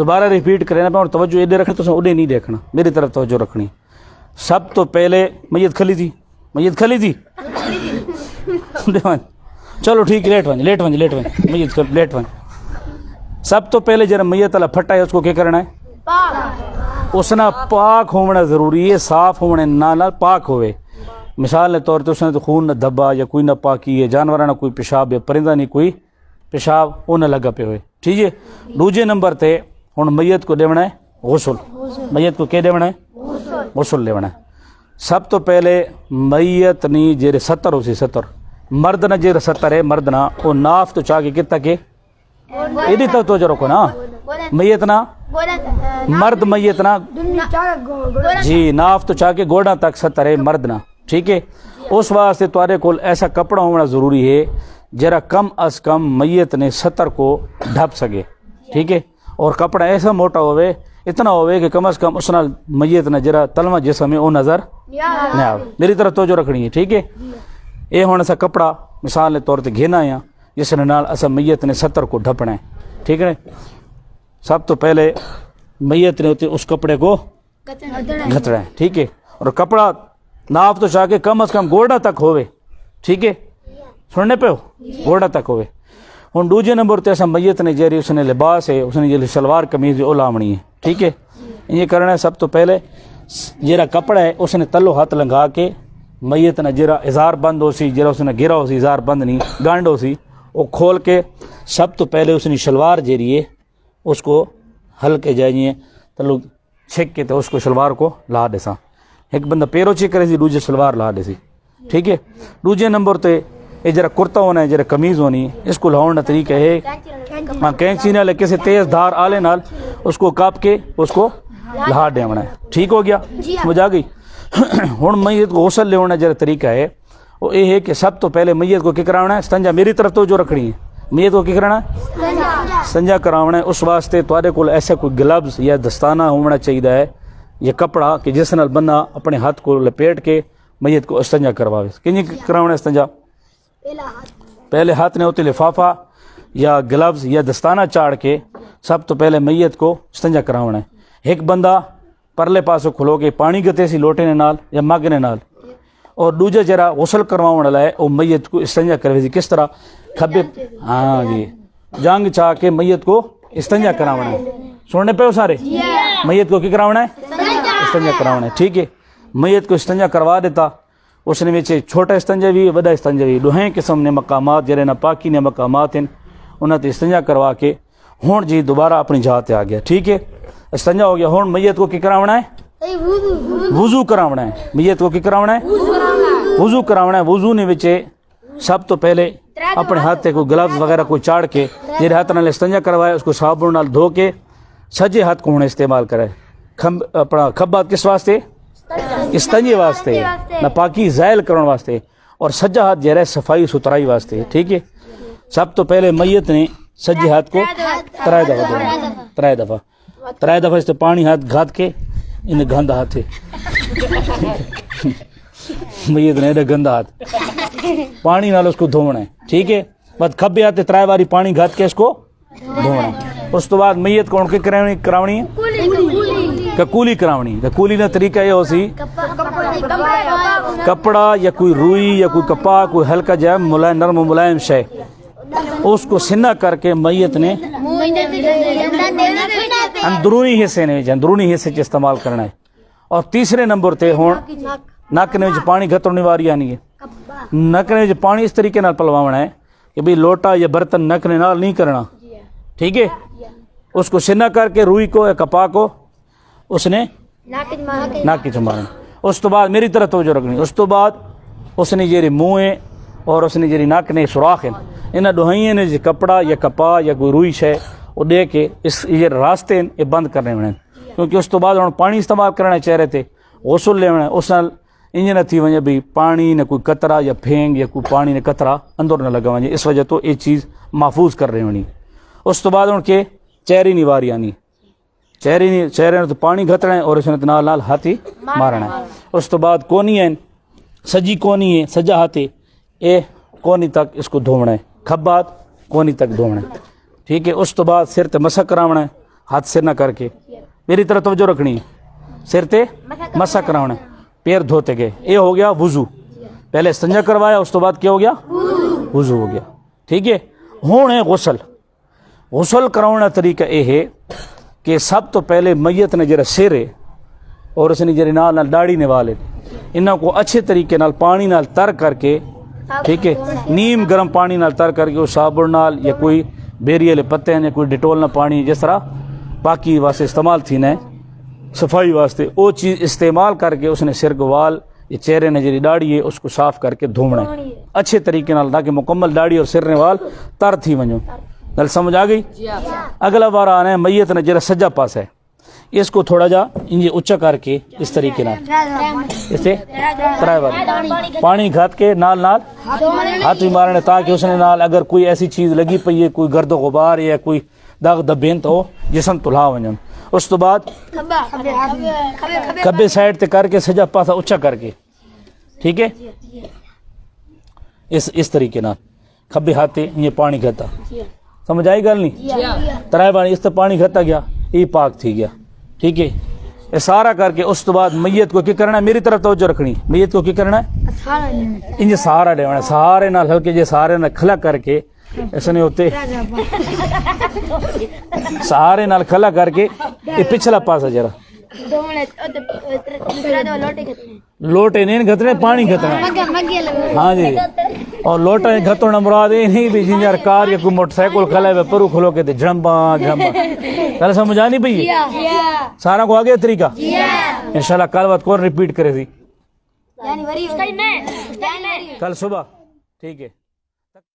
دوبارہ ریپیٹ کرنا پہ اور توجہ ادھر رکھنی تو اڈے نہیں دیکھنا میری طرف توجہ رکھنی سب تو پہلے میت کھلی تھی چلو ٹھیک لیٹ ون میت لیٹ ون سب تو پہلے جرا میت والا پھٹا ہے اس کو کیا کرنا ہے اس نے پاک ہونا ضروری ہے صاف ہونے نہ پاک ہوئے مثال کے طور پہ اس نے تو خون نہ دھبا یا کوئی نہ پاکی ہے جانور نہ کوئی پیشاب ہے پرندہ نہیں کوئی پیشاب وہ نہ لگا پہ ہوئے ٹھیک ہے دوجے نمبر تے ہوں میت کو دیونا ہے غسل میت کو کیا دیونا ہے غسل دیونا ہے سب تو پہلے میت نہیں جیرے ستر ہو سی ستر مرد نہ جیرے ستر ہے مرد نہ وہ ناف تو چاہ کے کتا کے ادھی تک توجہ رکھو نا میت نہ مرد میت نہ جی ناف تو چاہ کے گوڑا تک ستر ہے مرد نہ ٹھیک ہے اس واسطے تمہارے کو ایسا کپڑا ہونا ضروری ہے جرا کم از کم میت نے ستر کو ڈھپ سکے ٹھیک ہے اور کپڑا ایسا موٹا ہوئے اتنا ہوئے کہ کم از کم اس نال میت نہ جرا تلوا جسم ہے وہ نظر نہ آئے میری طرف توجہ رکھنی ہے ٹھیک ہے یہ ہونا سا کپڑا مثال کے طور پہ گھینا ہے جس نے نال اسا میت نے ستر کو ڈھپنا ہے ٹھیک ہے سب تو پہلے میت نے ہوتے اس کپڑے کو گھتنا ہے ٹھیک ہے اور کپڑا ناف تو چاہ کے کم از کم گوڑا تک ہوئے ٹھیک ہے سننے پہ ہو گوڑا تک ہوئے ہوں دوجے نمبر تے ایسا میت نے جیری اس نے لباس ہے اس نے جیری شلوار قمیض ہے وہ لامنی ہے ٹھیک ہے یہ کرنا ہے سب تو پہلے جیرا کپڑا ہے اس نے تلو ہاتھ لنگا کے میت نہ جیرا اظہار بند ہو سی جیرا اس نے گرا ہو سی اظہار بند نہیں گانڈ ہو سی وہ کھول کے سب تو پہلے اس نے شلوار جیری ہے اس کو ہلکے جائیں تلو چھک کے تو اس کو شلوار کو لا دے سا ایک بندہ پیرو چیک کرے سی دوجے شلوار لا دے سی ٹھیک ہے دوجے نمبر تے یہ جرا کرتا ہونا ہے جرا قمیض ہونی اس کو لاؤن کا طریقہ ہے کینچی نال کسی تیز دھار آلے نال اس کو کاپ کے اس کو لہا دیونا ہے ٹھیک ہو گیا سمجھ آ گئی ہوں میت کو غسل لینا جرا طریقہ ہے وہ یہ ہے کہ سب تو پہلے میت کو کیا کرانا ہے استنجا میری طرف تو جو رکھنی ہے میت کو کیا کرانا ہے استنجا کراونا ہے اس واسطے تھوڑے کو ایسا کوئی گلبز یا دستانہ ہونا چاہیے ہے یہ کپڑا کہ جس نال بندہ اپنے ہاتھ کو لپیٹ کے میت کو استنجا کرواوے کنجی کراونا ہے استنجا پہلے ہاتھ نے ہوتے لفافہ یا گلبز یا دستانہ چاڑ کے سب تو پہلے میت کو استنجا کراونا ہے ایک بندہ پرلے پاسوں کھلو کے پانی گتے سی لوٹے نے نال یا مگ نے نال اور دوجا جرا غسل کرواؤں والا ہے وہ میت کو استنجا کروے سی کس طرح کھبے ہاں جی جانگ چاہ کے میت کو استنجا کراونا ہے سننے پہ ہو سارے میت کو کیا کراونا ہے استنجا کراونا ہے ٹھیک ہے میت کو استنجا کروا دیتا اس نے چھوٹا استنجا بھی بڑا استنجا بھی دوہیں قسم نے مقامات جرے نہ پاکی نے مقامات ہیں انہوں نے استنجا کروا کے ہون جی دوبارہ اپنی جہاں تے آ گیا ٹھیک ہے استنجا ہو گیا ہون میت کو کی کراونا ہے وضو کراونا ہے میت کو کی کراونا ہے وضو کراونا ہے وضو نے وچے سب تو پہلے اپنے ہاتھ کو گلوز وغیرہ کو چاڑ کے جہاں ہاتھ نال استنجا کروائے اس کو صابن نال دھو کے سجے ہاتھ کو ہونے استعمال کرے اپنا کھبا کس واسطے استنجے واسطے نہ پاکی زائل کرنے واسطے اور سجا ہاتھ جہرے صفائی ستھرائی واسطے ٹھیک ہے سب تو پہلے میت نے سجے ہاتھ کو ترائے دفعہ اس پانی ہاتھ گھات کے انہیں گندا ہاتھ ہے میت نے گندا ہاتھ پانی نال اس کو دھونا ہے ٹھیک ہے بس کھبے ہاتھ ترائے باری پانی گھات کے اس کو دھونا ہے اس تو بعد میت کو کراونی ہے کولی کراونی کولی کا طریقہ یہ ہو سی کپڑا یا کوئی روئی یا کوئی کپا کوئی ہلکا جا ملائم نرم و ملائم شے اس کو سنہ کر کے میت نے اندرونی حصے استعمال کرنا ہے اور تیسرے نمبر تے ہون نک نے پانی گھترنے واری آنی ہے نک نے پانی اس طریقے نال پلوانا ہے کہ بھئی لوٹا یا برتن نک نے نال نہیں کرنا ٹھیک ہے اس کو سنہ کر کے روئی کو یا کپا کو اس نے ناک کی چمارنا اس تو بعد میری طرف توجہ رکھنی اس تو بعد اس نے جیری منہ اور اس نے جیری ناک نے سوراخ ہیں انہیں دوہائیں نے کپڑا یا کپا یا کوئی روئی ہے وہ دے کے اس یہ راستے یہ بند کرنے ہونے کیونکہ اس تو بعد انہوں پانی استعمال کرنا چہرے تھے غسل لے ہونا اس نال انج نہ تھی ونجے بھی پانی نہ کوئی قطرہ یا پھینگ یا کوئی پانی نہ قطرہ اندر نہ لگا ونجے اس وجہ تو یہ چیز محفوظ کر رہے ہونی اس تو بعد ان کے چہری نہیں واری آنی چہرے نے تو پانی گھتنا ہے اور اس نے نال نال ہاتھی مارنا ہے اس تو بعد کونی ہے سجی کونی ہے سجا ہاتھی اے کونی تک اس کو دھونا ہے کھبات کونی تک دھونا ہے ٹھیک ہے اس تو بعد سر تے مسح کراونا ہے ہاتھ سر نہ کر کے میری طرف توجہ رکھنی ہے. سر تے مسا کراؤنا, پیر دھوتے گئے. یہ ہو گیا وضو. پہلے استنجا کروایا, اس تو بعد کیا ہو گیا؟ وضو ہو گیا. ٹھیک ہے. ہوں ہے غسل. غسل کراؤنا طریقہ یہ ہے کہ سب تو پہلے میت نے جرا سر ہے اور اس نے جڑے نال داڑھی نے والے انہاں کو اچھے طریقے نال پانی نال تر کر کے, ٹھیک ہے, نیم گرم پانی نال تر کر کے وہ صابن نال یا کوئی بیری والے پتے ہیں یا کوئی ڈیٹول نہ پانی جس طرح پاکی واسطے استعمال تھی نا صفائی واسطے وہ چیز استعمال کر کے اس نے سر کو وال یہ چہرے نے جڑی داڑھی ہے اس کو صاف کر کے دھومنا ہے اچھے طریقے نال تاکہ مکمل داڑھی اور سر نے وال تر تھی ونجو. گل سمجھ آ گئی؟ اگلا بار آنا ہے میت نے جڑا سجا پاس ہے اس کو تھوڑا جا انجے اونچا کر کے اس طریقے نال اسے ترائے بار پانی گھات کے نال نال ہاتھ بھی مارنے تاکہ اس نے نال اگر کوئی ایسی چیز لگی پئی ہے کوئی گرد و غبار یا کوئی داغ دبین تو جسم تلا ونجن. اس تو بعد کبے سائڈ تے کر کے سجا پاسا اونچا کر کے, ٹھیک ہے, اس طریقے نال کھبے ہاتھ تے یہ پانی گھتا. سمجھ آئی گل نہیں؟ ترائے بار اس تے پانی گھتا گیا یہ پاک تھی گیا. ٹھیک ہے. یہ سارا کر کے اس تو بعد میت کو کیا کرنا ہے؟ میری طرف توجہ رکھنی. میت کو کیا کرنا ہے؟ انجے سہارا دینا. سہارے نال ہلکے جے سہارے نال کھلا کر کے ایسے نہیں ہوتے سہارے نال کھلا کر کے یہ پچھلا پاسا جرا لوٹے نہیں گھتنے پانی گھتنا. ہاں جی. اور لوٹا گھتونا مراد یہ نہیں بھی جنجر کار یا کوئی موٹر سائیکل کھلا ہے پرو کھلو کے تے جھمبا جھمبا. کل سمجھ آ نہیں پئی؟ سارا کو آگے طریقہ انشاءاللہ کل وقت کون ریپیٹ کرے تھی کل صبح. ٹھیک ہے.